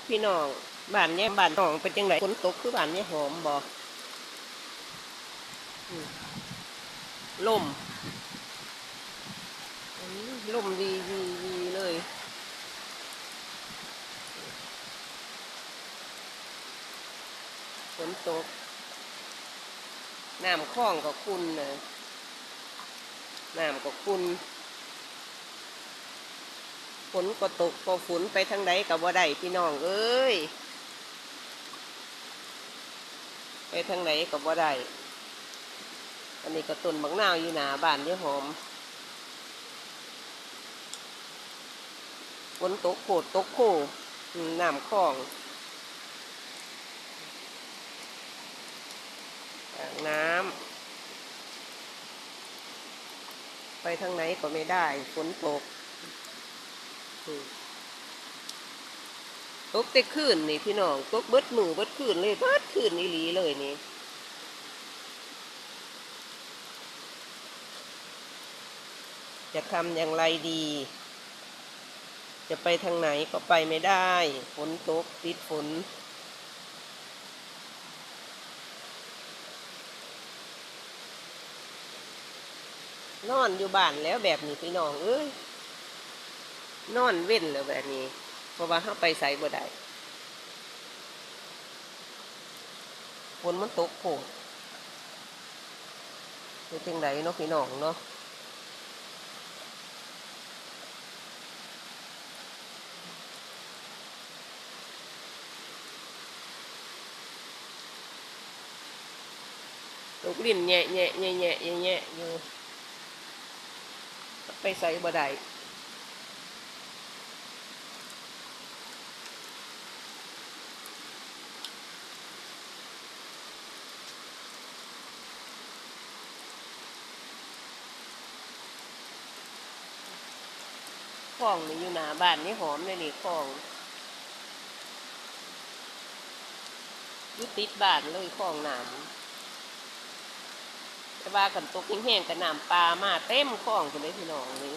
พี่น้องบ้านเนี่ยบ้านน้องเป็นจังไดฝนตกคือบ้านเนี่ยหอมบ่ลมลมวีเลยฝนตกน้ำคลองก็ขุ่นนะน้ำก็ขุ่นฝนก็ตกพอฝนไปทางใดก็บ่ได้พี่น้องเอ้ยไปทางไหนก็บ่ได้อันนี้ก็ต้นบักนาวอยู่หน้าบ้านเนี่ยหอมฝนตกโคตรตกโคน้ำคลองอ่างน้ำไปทางไหนก็ไม่ได้ฝนตกตกแต่คืนนี่พี่น้องตกเบิดมือเบิดคืนเลยเบิดคืนอีหลีเลยนี่จะทำอย่างไรดี จะไปทางไหนก็ไปไม่ได้ฝนตกติดฝนนอนอยู่บ้านแล้วแบบนี้พี่น้องเอ้ยนอนเว้นแล้วแบบนี้เพราะว่าเขาไปใส่บ่ได้ฝนมันตกโผล่เป็นจังไดเนาะพี่น้องเนาะตกลิ้นแง่แง่แง่แง่แง่อยู่ไปใส่บ่ได้คลองนี่อยู่หน้าบ้านนี่หอมเลยนี่คลองอยู่ติดบ้านเลยคลองน้ำแต่ว่ากันตกแห้งๆกับน้ำปลามาเต็มคลองกันเลยพี่น้องนี่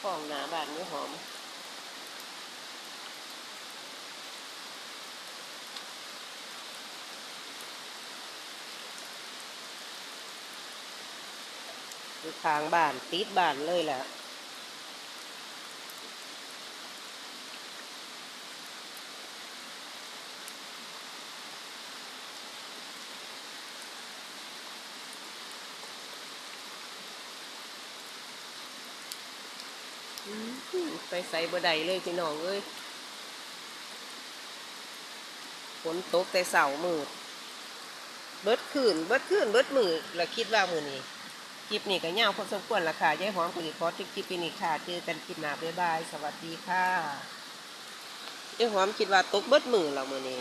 คลองหน้าบ้านนี่หอมอยู่ทางบ้านติดบ้านเลยแหละไปใส่บ่ได้เลยพี่น้องเอ้ยฝนตกแต่เสาร์มืดเบิดคืนเบิดคืนเบิดมือแล้วคิดว่ามือนี้คลิปนี้ก็ยาวพอสมควรละค่ะยายหอมก็ขอจบคลิปนี้ค่ะเจอกันคลิปหน้าบ๊ายบายสวัสดีค่ะยายหอมคิดว่าตกเบิดมือแล้วมือนี้